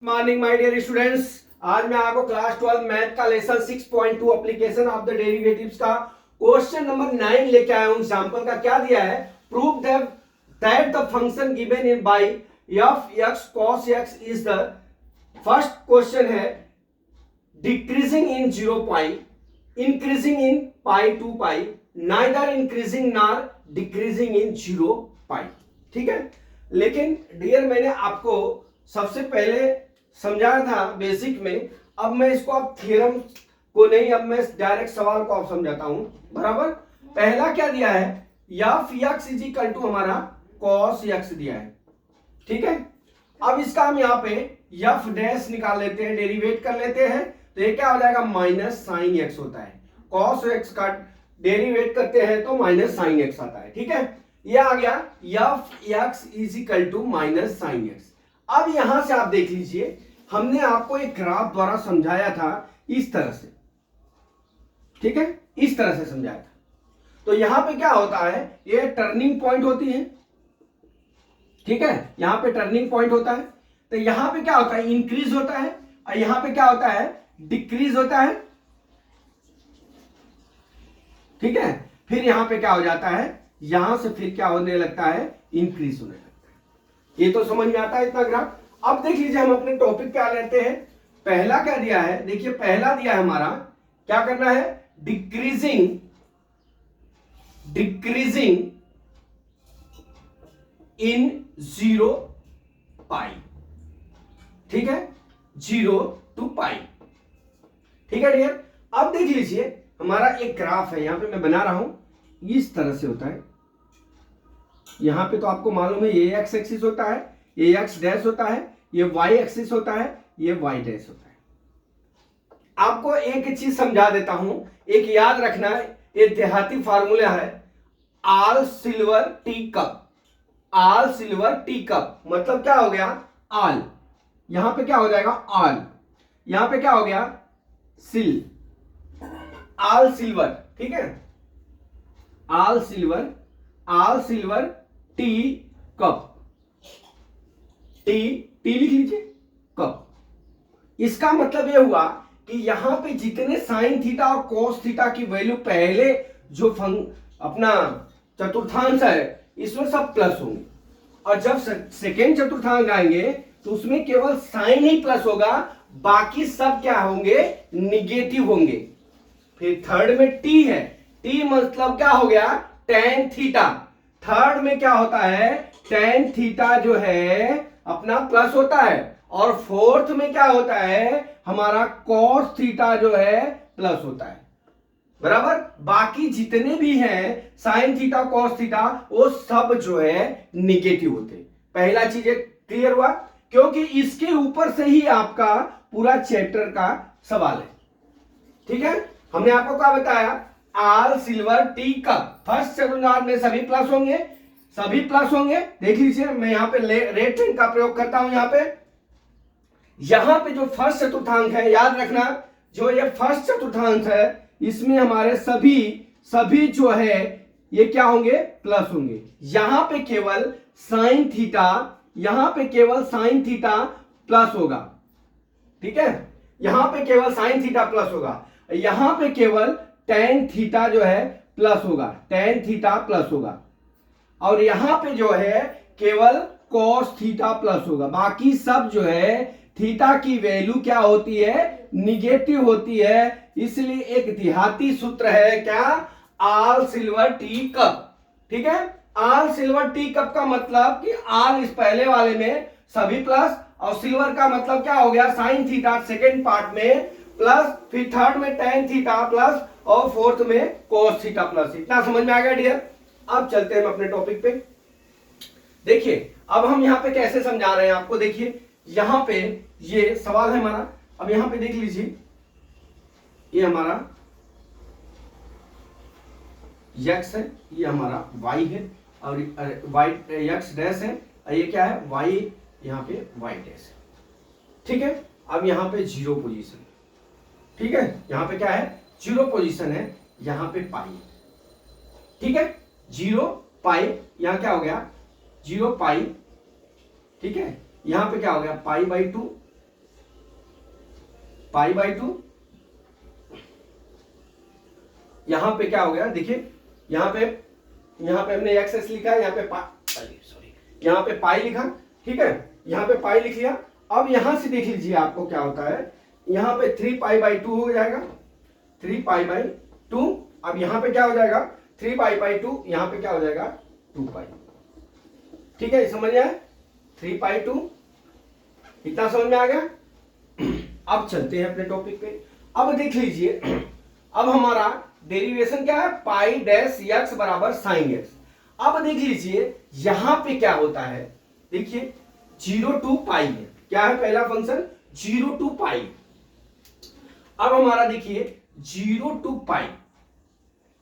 Morning my dear students. आज मैं आपको क्लास 12 मैथ का lesson 6.2 application of the derivatives का क्वेश्चन नंबर 9 लेके आया हूं। एग्जांपल का क्या दिया है, prove that the function given in by f x cos x is the, first question है decreasing in 0 pi, increasing in pi two pi, neither increasing nor decreasing in 0 pi. ठीक है, लेकिन डियर मैंने आपको सबसे पहले समझाया था बेसिक में, अब मैं इसको अब थ्योरम को नहीं, अब मैं डायरेक्ट सवाल को अब समझाता हूं। बराबर, पहला क्या दिया है, f x is equal to हमारा कॉस एक्स दिया है। ठीक है, अब इसका हम यहाँ पे एफ डैश निकाल लेते हैं, डेरिवेट कर लेते हैं, तो ये क्या हो जाएगा, माइनस साइन एक्स होता है। कॉस एक्स का डेरिवेट करते हैं तो माइनस साइन एक्स आता है। ठीक है, ये आ गया f x is equal to minus sine x. अब यहां से आप देख लीजिए, हमने आपको एक ग्राफ द्वारा समझाया था इस तरह से। ठीक है, इस तरह से समझाया था। तो यहां पे क्या होता है, ये टर्निंग पॉइंट होती है। ठीक है, यहां पे टर्निंग पॉइंट होता है, तो यहां पे क्या होता है, इंक्रीज होता है, और यहां पे क्या होता है, डिक्रीज होता है। ठीक है, फिर यहां पे क्या हो जाता है, यहां से फिर क्या होने लगता है, इंक्रीज होने लगता है। ये तो समझ में आता है इतना ग्राफ। अब देख लीजिए, हम अपने टॉपिक पे आ लेते हैं। पहला क्या दिया है, देखिए पहला दिया है हमारा, क्या करना है, डिक्रीजिंग इन 0 पाई। ठीक है, 0 टू पाई। ठीक है डियर, अब देख लीजिए हमारा एक ग्राफ है, यहां पे मैं बना रहा हूं, इस तरह से होता है। यहां पे तो आपको मालूम है ये एक्स एक्सिस होता है, ये एक्स डैश होता है, ये वाई एक्सिस होता है, ये वाई डैश होता है। आपको एक चीज समझा देता हूं, एक याद रखना, ये देहाती फार्मूला है, all silver tea cup. All silver tea cup मतलब क्या हो गया, ऑल, यहां पे क्या हो जाएगा, ऑल, यहां पे क्या हो गया, सिल, ऑल सिल्वर। ठीक है, all silver tea cup, T लिख लीजिए, कप। इसका मतलब यह हुआ कि यहां पे जितने साइन थीटा और कोस थीटा की वैल्यू पहले जो अपना चतुर्थांश है, इसमें सब प्लस होंगे, और जब सेकेंड चतुर्थांश आएंगे तो उसमें केवल साइन ही प्लस होगा, बाकी सब क्या होंगे, निगेटिव होंगे। फिर थर्ड में टी है, टी मतलब क्या हो गया, टेन थीटा। थर्ड में क्या होता है, टेन थीटा जो है अपना प्लस होता है, और फोर्थ में क्या होता है, हमारा कॉस थीटा जो है प्लस होता है। बराबर, बाकी जितने भी हैं साइन थीटा कॉस थीटा, वो सब जो है निगेटिव होते हैं। पहला चीज क्लियर हुआ, क्योंकि इसके ऊपर से ही आपका पूरा चैप्टर का सवाल है। ठीक है, हमने आपको क्या बताया, all silver tea cup, first चतुर्थांश में सभी प्लस होंगे, सभी प्लस होंगे। देख लीजिए, मैं यहां पे रेड पेन का प्रयोग करता हूं। यहां पे जो फर्स्ट चतुर्थांश है, याद रखना, जो ये फर्स्ट चतुर्थांश है, इसमें हमारे सभी जो है ये क्या होंगे, प्लस होंगे। यहां पे केवल साइन थीटा, यहां पे केवल साइन थीटा प्लस होगा। ठीक है, यहां पे केवल साइन थीटा प्लस होगा, यहां पे केवल टेन थीटा जो है प्लस होगा, टेन थीटा प्लस होगा, और यहां पे जो है केवल कॉस थीटा प्लस होगा। बाकी सब जो है थीटा की वैल्यू क्या होती है, निगेटिव होती है। इसलिए एक देहाती सूत्र है क्या, ऑल सिल्वर टी कप। ठीक है, ऑल सिल्वर टी कप का मतलब कि ऑल इस पहले वाले में सभी प्लस, और सिल्वर का मतलब क्या हो गया, साइन थीटा सेकेंड पार्ट में प्लस, फिर थर्ड में टेन थीटा प्लस, और फोर्थ में कोस थीटा प्लस। इतना समझ में आ गया डियर। अब चलते हैं अपने टॉपिक पे। देखिए अब हम यहां पे कैसे समझा रहे हैं आपको, देखिए यहां पे ये सवाल है हमारा। अब यहां पे देख लीजिए, ये हमारा x है, ये हमारा y है, और y x डैश है, और ये क्या है, y, यहां पे y डैश है। ठीक है, अब यहां पे जीरो पोजीशन। ठीक है, यहां पे क्या है, जीरो पोजीशन है, यहां पे पाई। ठीक है, 0 पाई, यहां क्या हो गया, 0 पाई। ठीक है, यहां पे क्या हो गया, पाई बाई 2, पाई बाई 2, यहां पे क्या हो गया देखिए, यहां पे हमने एक्स एस लिखा है, यहां पे यहां पे पाई लिखा, ठीक है, यहां पे पाई लिख लिया। अब यहां से देख लीजिए आपको क्या होता है, यहां पे 3 पाई बाई 2 हो जाएगा, 3 पाई बाई 2। अब यहां पे क्या हो जाएगा 3 पाई बाई 2, यहां पे क्या हो जाएगा 2 पाई। ठीक है, समझ में आया, 3 पाई 2, इतना समझ में आ गया। अब चलते हैं अपने टॉपिक पे। अब देख लीजिए, अब हमारा डेरिवेशन क्या है, पाई डैश एक्स बराबर साइन एक्स। अब देख लीजिए यहां पे क्या होता है, देखिए 0 टू पाई है, क्या है पहला फंक्शन 0 टू पाई। अब हमारा देखिए 0 टू पाई,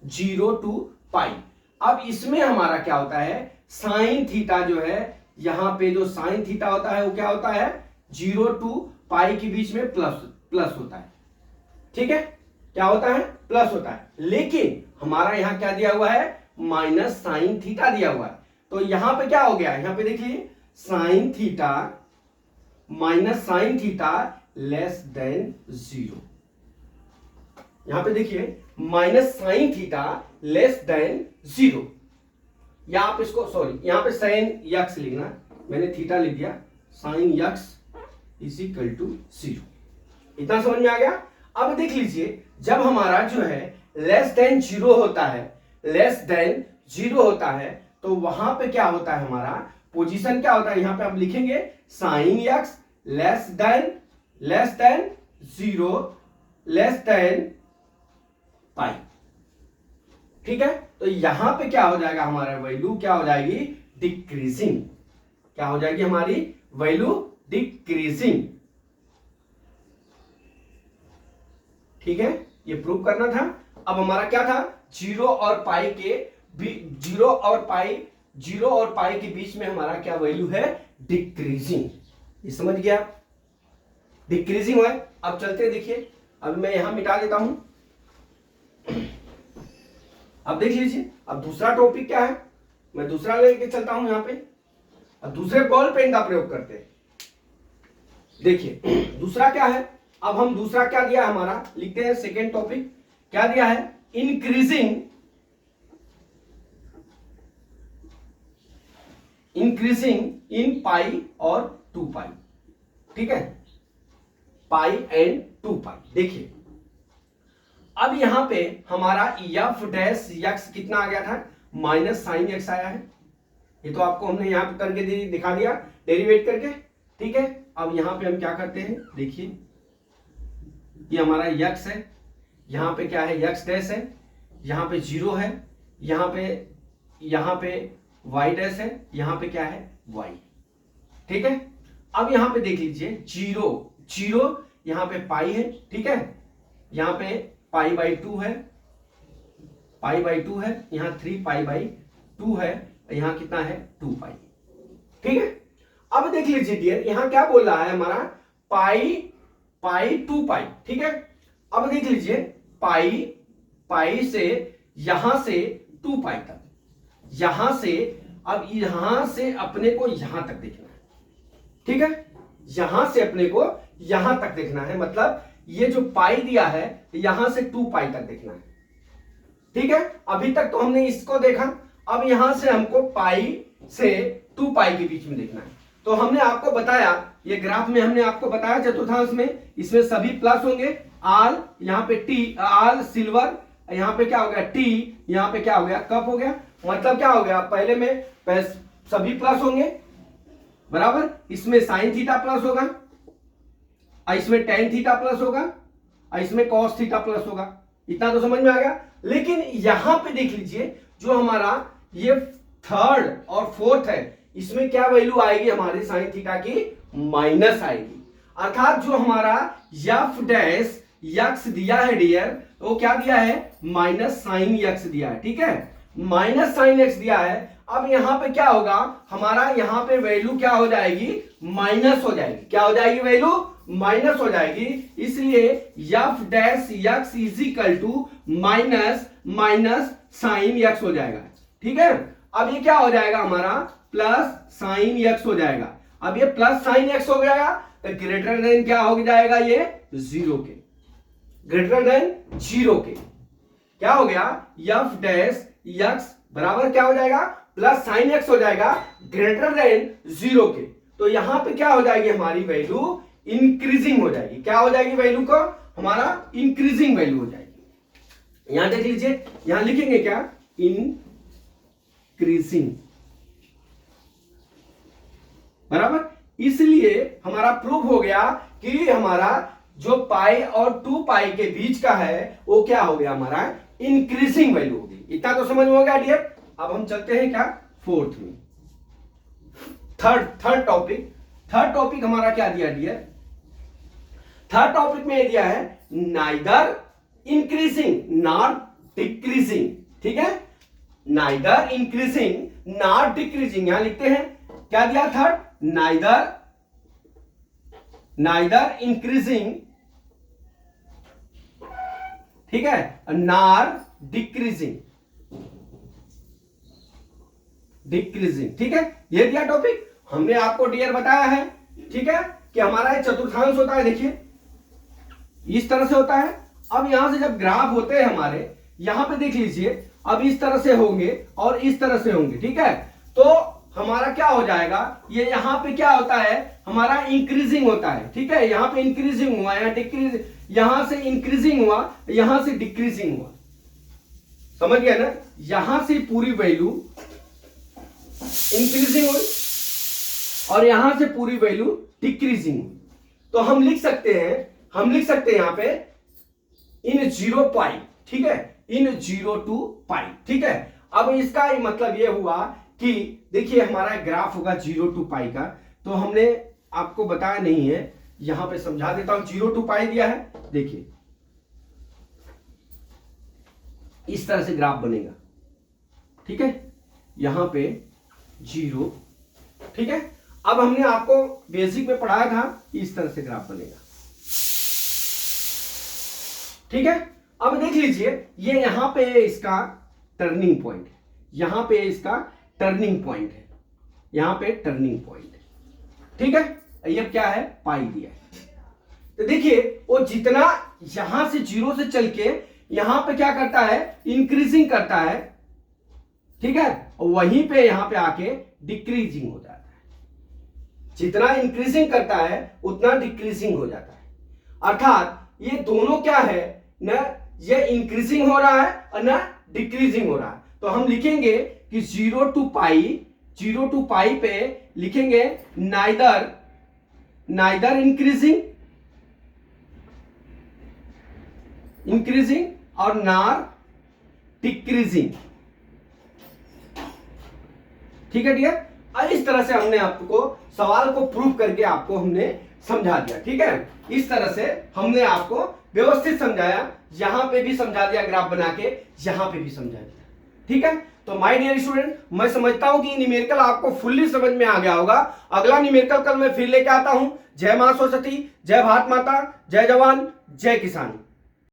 0 टू पाई। अब इसमें हमारा क्या होता है, साइन थीटा जो है, यहां पे जो साइन थीटा होता है वो क्या होता है 0 टू पाई के बीच में प्लस होता है। ठीक है, क्या होता है प्लस होता है, लेकिन हमारा यहां क्या दिया हुआ है माइनस साइन थीटा दिया हुआ है। तो यहां पे क्या हो गया, यहां पे देखिए sine theta minus sine theta less than 0। यहां पे देखिए minus sine theta less than 0, या आप इसको सॉरी यहां पे साइन यक्स लिखना, मैंने थीटा लिख दिया, sine x is equal to 0। इतना समझ में आ गया। अब देख लीजिए जब हमारा जो है लेस देन 0 होता है, लेस देन 0 होता है, तो वहां पे क्या होता है, हमारा पोजीशन क्या होता है, यहां पे आप लिखेंगे sine x less than 0 less than pi. ठीक है, तो यहां पे क्या हो जाएगा, हमारा वैल्यू क्या हो जाएगी डिक्रीजिंग, क्या हो जाएगी हमारी वैल्यू डिक्रीजिंग। ठीक है, ये प्रूव करना था। अब हमारा क्या था, 0 और पाई के बीच में हमारा क्या वैल्यू है डिक्रीजिंग। ये समझ गया, डिक्रीजिंग है। अब चलते हैं, देखिए अब मैं यहां मिटा देता हूं। अब देख लीजिए, अब दूसरा टॉपिक क्या है, मैं दूसरा लेके चलता हूं यहां पे। अब दूसरे बॉल पेन का प्रयोग करते हैं। देखिए दूसरा क्या है, अब हम दूसरा क्या दिया हमारा, लिखते हैं सेकेंड टॉपिक क्या दिया है, इंक्रीजिंग इन पाई और 2 पाई। ठीक है, पाई एंड 2 पाई। देखिए अब यहां पे हमारा एफ डैश एक्स कितना आ गया था, माइनस साइन एक्स आया है। ये तो आपको हमने यहां पे करके दिखा दिया डेरिवेट करके। ठीक है, अब यहां पे हम क्या करते हैं, देखिए ये हमारा यक्स है, यहां पे क्या है यक्स डैश है, यहां पे 0 है, यहां पे वाई डैश है, यहां पे क्या है वाई। ठीक है, अब यहां पे देख लीजिए 0 यहां पे पाई है। ठीक है, यहां पे पाई बाई 2 है, यहां 3 पाई बाई 2 है, यहां कितना है 2 पाई। ठीक है, अब देख लीजिए डियर, यहां क्या बोल रहा है हमारा पाई 2 पाई। ठीक है, अब देख लीजिए पाई से यहां से 2 पाई तक, यहां से अब यहां से अपने को यहां तक देखना है। ठीक है, यहां से अपने को यहां तक देखना है, मतलब ये जो पाई दिया है यहां से 2 पाई तक देखना है। ठीक है, अभी तक तो हमने इसको देखा, अब यहां से हमको पाई से 2 पाई के बीच में देखना है। तो हमने आपको बताया, ये ग्राफ में हमने आपको बताया चतुर्थांश में, इसमें सभी प्लस होंगे, आल यहाँ पे टी, आल सिल्वर, यहाँ पे क्या हो गया टी, यहाँ पे क्या हो गया कप हो गया। मतलब क्या हो गया, पहले में सभी प्लस होंगे बराबर, इसमें साइन थीटा प्लस होगा, इसमें टेन थीटा प्लस होगा, इसमें कॉस थीटा प्लस होगा। इतना तो समझ में आ गया। लेकिन यहां पे देख लीजिए जो हमारा ये थर्ड और फोर्थ है, इसमें क्या वैल्यू आएगी हमारी साइन थीटा की, माइनस आएगी। अर्थात जो हमारा एफ डैश यक्स दिया है डियर, वो क्या दिया है माइनस साइन यक्स दिया है। ठीक है, माइनस साइन एक्स दिया है। अब यहां पे क्या होगा, हमारा यहां पे वैल्यू क्या हो जाएगी माइनस हो जाएगी। क्या हो जाएगी वैल्यू माइनस हो जाएगी, इसलिए f dash x is equal to minus sine x हो जाएगा। ठीक है, अब ये क्या हो जाएगा हमारा प्लस साइन एक्स हो जाएगा। अब ये प्लस साइन एक्स हो गया, तो ग्रेटर देन क्या हो जाएगा, ये 0 के, ग्रेटर देन 0 के क्या हो गया, एफ डैश एक्स बराबर क्या हो जाएगा, प्लस साइन एक्स हो जाएगा ग्रेटर देन 0 के। तो यहां पे क्या हो जाएगी हमारी वैल्यू इंक्रीजिंग हो जाएगी, क्या हो जाएगी वैल्यू को हमारा इंक्रीजिंग वैल्यू हो जाएगी। यहां देख लीजिए, यहां लिखेंगे क्या, इंक्रीजिंग बराबर। इसलिए हमारा प्रूफ हो गया कि हमारा जो पाई और 2 पाई के बीच का है वो क्या हो गया, हमारा इंक्रीजिंग वैल्यू होगी। इतना तो समझ में हो गया डियर। अब हम चलते हैं क्या, फोर्थ में, थर्ड टॉपिक हमारा क्या दिया डियर, थर्ड टॉपिक में दिया है नाइदर इंक्रीजिंग नॉट डिक्रीजिंग। ठीक है, नाइदर इंक्रीजिंग नॉट डिक्रीजिंग, यहां लिखते हैं क्या दिया थर्ड, नाइदर इंक्रीजिंग, ठीक है, नॉर डिक्रीजिंग, ठीक है, ये दिया टॉपिक। हमने आपको डियर बताया है, ठीक है, कि हमारा एक चतुर्थांश होता है, देखिए इस तरह से होता है। अब यहां से जब ग्राफ होते हैं हमारे, यहां पे देख लीजिए, अब इस तरह से होंगे और इस तरह से होंगे, ठीक है। तो हमारा क्या हो जाएगा, ये यहां पे क्या होता है, हमारा इंक्रीजिंग होता है, ठीक है, यहां पे इंक्रीजिंग हुआ, यहां डिक्रीज, यहां से इंक्रीजिंग हुआ, यहां से डिक्रीजिंग हुआ, समझ गया ना। यहां से पूरी वैल्यू इंक्रीजिंग हुई और यहां से पूरी वैल्यू डिक्रीजिंग हुई। तो हम लिख सकते हैं यहां पे इन 0 पाई, ठीक है, इन 0 to पाई, ठीक है। अब इसका मतलब ये हुआ कि देखिए हमारा ग्राफ होगा 0 to पाई का, तो हमने आपको बताया नहीं है, यहां पे समझा देता हूं। 0 to पाई दिया है, देखिए इस तरह से ग्राफ बनेगा, ठीक है, यहां पे 0, ठीक है। अब हमने आपको बेसिक में पढ़ाया था, इस तरह से ग्राफ बनेगा, ठीक है। अब देख लीजिए, ये यहां पे इसका टर्निंग पॉइंट, यहां पे इसका टर्निंग पॉइंट है, यहां पे टर्निंग पॉइंट, ठीक है। ये क्या है, पाई दिया है। तो देखिए वो जितना यहां से 0 से चल के यहां पे क्या करता है, इंक्रीजिंग करता है, ठीक है, वहीं पे यहां पे आके डिक्रीजिंग हो जाता है। जितना इंक्रीजिंग करता है उतना डिक्रीजिंग हो जाता है। अर्थात ये दोनों क्या है ना, ये इंक्रीजिंग हो रहा है और ना डिक्रीजिंग हो रहा है। तो हम लिखेंगे कि 0 to पाई पे लिखेंगे नाइदर इंक्रीजिंग और नॉर डिक्रीजिंग, ठीक है डियर। इस तरह से हमने आपको सवाल को प्रूव करके आपको हमने समझा दिया, ठीक है। इस तरह से हमने आपको व्यवस्थित समझाया, यहां पे भी समझा दिया ग्राफ बना के, यहां पे भी समझा दिया, ठीक है। तो माय डियर स्टूडेंट, मैं समझता हूं कि न्यूमेरिकल आपको फुल्ली समझ में आ गया होगा। अगला न्यूमेरिकल कल मैं फिर लेके आता हूं। जय मां सरस्वती, जय भारत माता, जय जवान, जय किसान।